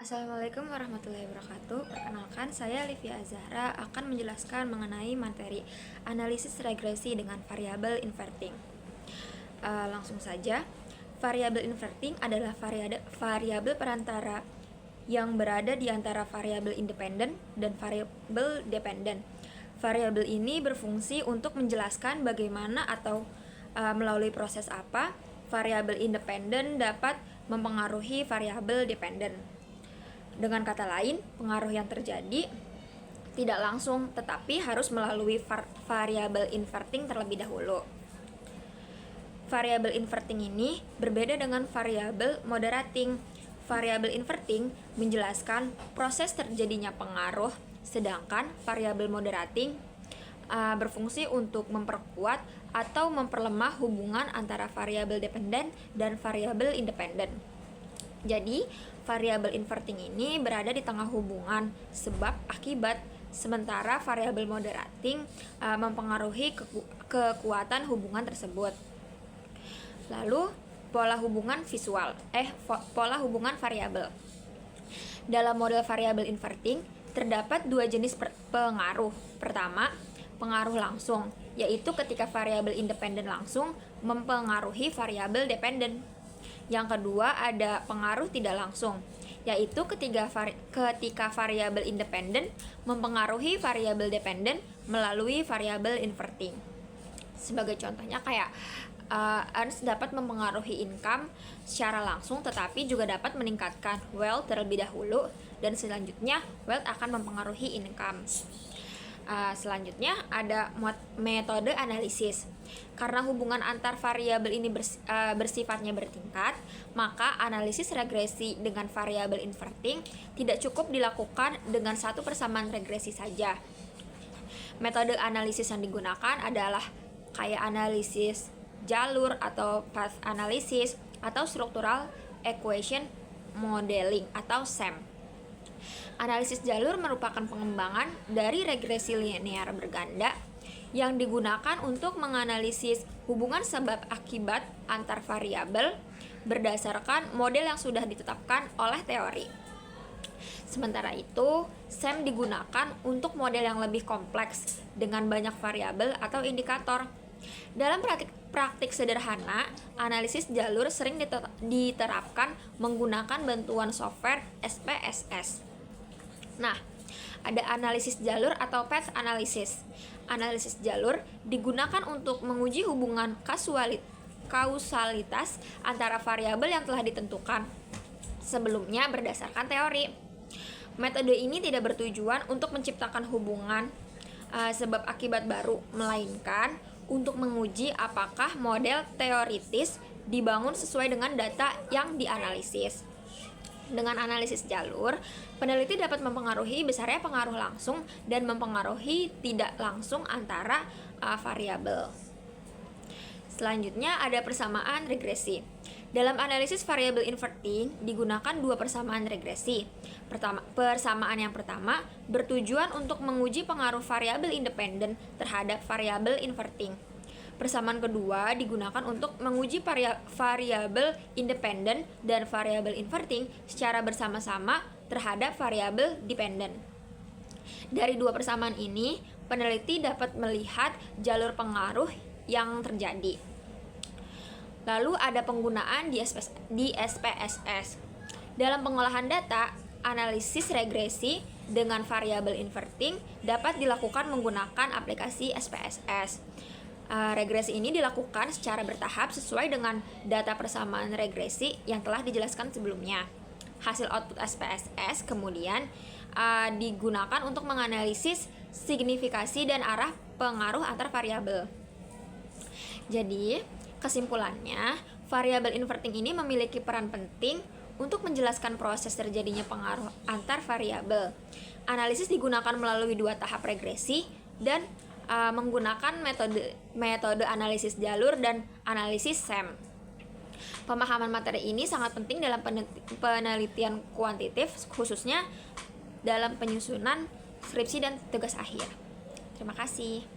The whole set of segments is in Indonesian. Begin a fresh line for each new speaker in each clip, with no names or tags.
Assalamualaikum warahmatullahi wabarakatuh. Perkenalkan, saya Livia Azahra akan menjelaskan mengenai materi analisis regresi dengan variabel inverting. Langsung saja, variabel inverting adalah variabel perantara yang berada di antara variabel independen dan variabel dependen. Variabel ini berfungsi untuk menjelaskan bagaimana atau melalui proses apa variabel independen dapat mempengaruhi variabel dependen. Dengan kata lain, pengaruh yang terjadi tidak langsung tetapi harus melalui variabel inverting terlebih dahulu. Variabel inverting ini berbeda dengan variabel moderating. Variabel inverting menjelaskan proses terjadinya pengaruh, sedangkan variabel moderating berfungsi untuk memperkuat atau memperlemah hubungan antara variabel dependen dan variabel independen. Jadi, variabel inverting ini berada di tengah hubungan sebab akibat, sementara variabel moderating mempengaruhi kekuatan hubungan tersebut. Lalu, pola hubungan variabel. Dalam model variabel inverting, terdapat dua jenis pengaruh. Pertama, pengaruh langsung, yaitu ketika variabel independen langsung mempengaruhi variabel dependen. Yang kedua, ada pengaruh tidak langsung, yaitu ketika variabel independen mempengaruhi variabel dependen melalui variabel inverting. Sebagai contohnya kayak earns dapat mempengaruhi income secara langsung, tetapi juga dapat meningkatkan wealth terlebih dahulu, dan selanjutnya wealth akan mempengaruhi income. Selanjutnya ada metode analisis. Karena hubungan antar variabel ini bersifatnya bertingkat, maka analisis regresi dengan variabel inverting tidak cukup dilakukan dengan satu persamaan regresi saja. Metode analisis yang digunakan adalah kayak analisis jalur atau path analysis atau structural equation modeling atau SEM. Analisis jalur merupakan pengembangan dari regresi linear berganda yang digunakan untuk menganalisis hubungan sebab akibat antar variabel berdasarkan model yang sudah ditetapkan oleh teori. Sementara itu, SEM digunakan untuk model yang lebih kompleks dengan banyak variabel atau indikator. Dalam praktik sederhana, analisis jalur sering diterapkan menggunakan bantuan software SPSS. Nah, ada analisis jalur atau path analysis. Analisis jalur digunakan untuk menguji hubungan kausalitas antara variabel yang telah ditentukan sebelumnya berdasarkan teori. Metode ini tidak bertujuan untuk menciptakan hubungan sebab akibat baru, melainkan untuk menguji apakah model teoritis dibangun sesuai dengan data yang dianalisis. Dengan analisis jalur, peneliti dapat mempengaruhi besarnya pengaruh langsung dan mempengaruhi tidak langsung antara variabel. Selanjutnya ada persamaan regresi. Dalam analisis variabel inverting digunakan dua persamaan regresi. Persamaan yang pertama bertujuan untuk menguji pengaruh variabel independen terhadap variabel inverting. Persamaan kedua digunakan untuk menguji variabel independen dan variabel inverting secara bersama-sama terhadap variabel dependen. Dari dua persamaan ini, peneliti dapat melihat jalur pengaruh yang terjadi. Lalu ada penggunaan di SPSS. Dalam pengolahan data, analisis regresi dengan variabel inverting dapat dilakukan menggunakan aplikasi SPSS. Regresi ini dilakukan secara bertahap sesuai dengan data persamaan regresi yang telah dijelaskan sebelumnya. Hasil output SPSS kemudian digunakan untuk menganalisis signifikasi dan arah pengaruh antar variabel. Jadi, kesimpulannya, variabel inverting ini memiliki peran penting untuk menjelaskan proses terjadinya pengaruh antar variabel. Analisis digunakan melalui dua tahap regresi dan menggunakan metode analisis jalur dan analisis SEM. Pemahaman materi ini sangat penting dalam penelitian kuantitatif, khususnya dalam penyusunan skripsi dan tugas akhir. Terima kasih.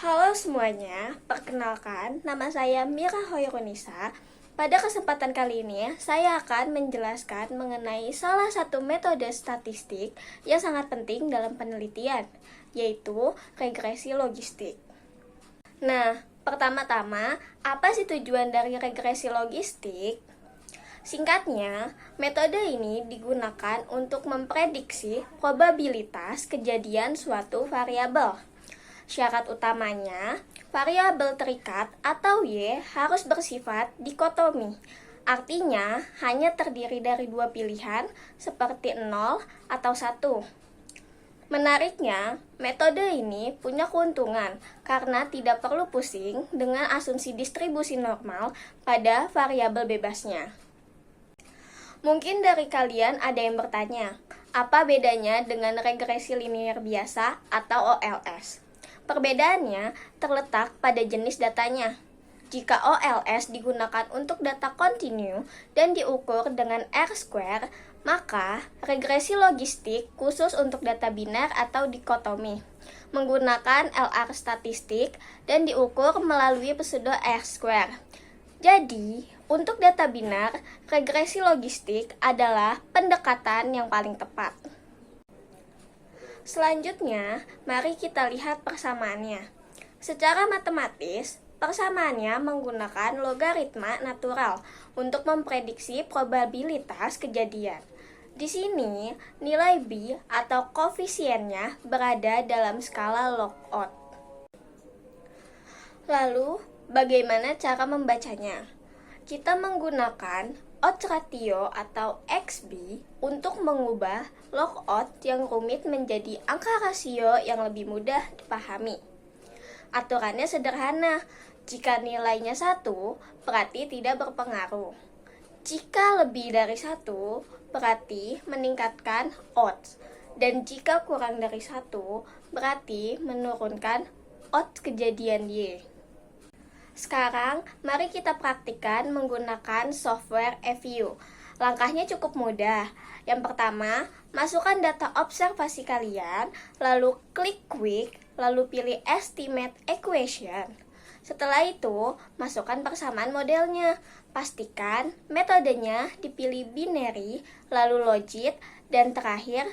Halo semuanya, perkenalkan nama saya Mira Hoyrunisa, Pada kesempatan kali ini, saya akan menjelaskan mengenai salah satu metode statistik yang sangat penting dalam penelitian, yaitu regresi logistik. Nah, pertama-tama, apa sih tujuan dari regresi logistik? Singkatnya, metode ini digunakan untuk memprediksi probabilitas kejadian suatu variabel. Syarat utamanya, variabel terikat atau Y harus bersifat dikotomi. Artinya, hanya terdiri dari dua pilihan seperti 0 atau 1. Menariknya, metode ini punya keuntungan karena tidak perlu pusing dengan asumsi distribusi normal pada variabel bebasnya. Mungkin dari kalian ada yang bertanya, apa bedanya dengan regresi linear biasa atau OLS? Perbedaannya terletak pada jenis datanya. Jika OLS digunakan untuk data kontinu dan diukur dengan R-square, maka regresi logistik khusus untuk data biner atau dikotomi, menggunakan LR statistik dan diukur melalui pseudo R-square. Jadi, untuk data biner, regresi logistik adalah pendekatan yang paling tepat. Selanjutnya, mari kita lihat persamaannya. Secara matematis, persamaannya menggunakan logaritma natural untuk memprediksi probabilitas kejadian. Di sini, nilai B atau koefisiennya berada dalam skala log-odd. Lalu, bagaimana cara membacanya? Kita menggunakan odds ratio atau XB untuk mengubah log-odd yang rumit menjadi angka rasio yang lebih mudah dipahami. Aturannya sederhana, jika nilainya 1, berarti tidak berpengaruh. Jika lebih dari 1, berarti meningkatkan odds. Dan jika kurang dari 1, berarti menurunkan odds kejadian Y. Sekarang, mari kita praktikkan menggunakan software EView. Langkahnya cukup mudah. Yang pertama, masukkan data observasi kalian, lalu klik Quick, lalu pilih Estimate Equation. Setelah itu, masukkan persamaan modelnya. Pastikan metodenya dipilih binary, lalu logit, dan terakhir,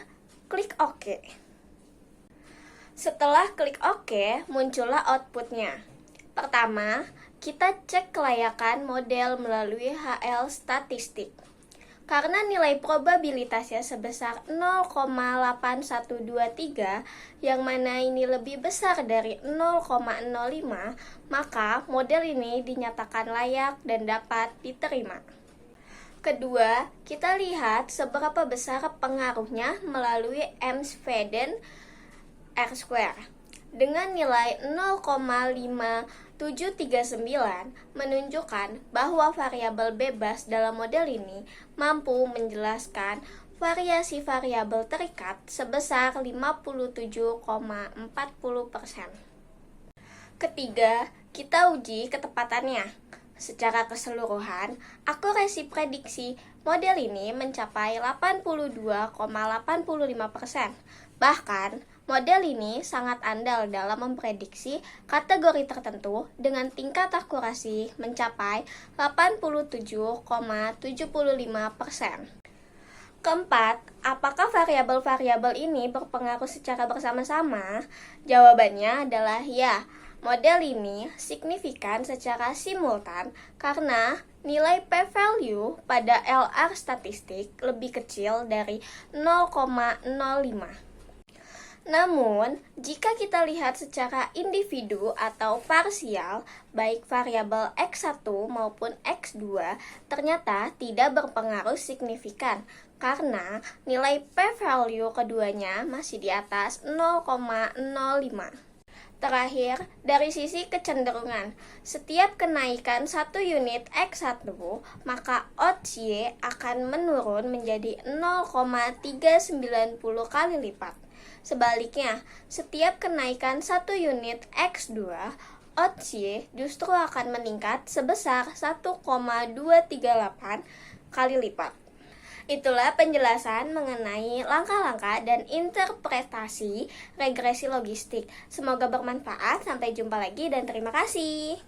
klik OK. Setelah klik OK, muncullah outputnya. Pertama, kita cek kelayakan model melalui HL statistik. Karena nilai probabilitasnya sebesar 0,8123, yang mana ini lebih besar dari 0,05, maka model ini dinyatakan layak dan dapat diterima. Kedua, kita lihat seberapa besar pengaruhnya melalui Amsfeden R-square. Dengan nilai 0,5739 menunjukkan bahwa variabel bebas dalam model ini mampu menjelaskan variasi variabel terikat sebesar 57,40%. Ketiga, kita uji ketepatannya. Secara keseluruhan, akurasi prediksi model ini mencapai 82,85%. Bahkan, model ini sangat andal dalam memprediksi kategori tertentu dengan tingkat akurasi mencapai 87,75%. Keempat, apakah variabel-variabel ini berpengaruh secara bersama-sama? Jawabannya adalah ya. Model ini signifikan secara simultan karena nilai p-value pada LR statistik lebih kecil dari 0,05. Namun, jika kita lihat secara individu atau parsial, baik variabel X1 maupun X2 ternyata tidak berpengaruh signifikan karena nilai p-value keduanya masih di atas 0,05. Terakhir, dari sisi kecenderungan, setiap kenaikan 1 unit X1, maka odds Y akan menurun menjadi 0,390 kali lipat. Sebaliknya, setiap kenaikan 1 unit X2, odds Y justru akan meningkat sebesar 1,238 kali lipat. Itulah penjelasan mengenai langkah-langkah dan interpretasi regresi logistik. Semoga bermanfaat. Sampai jumpa lagi dan terima kasih.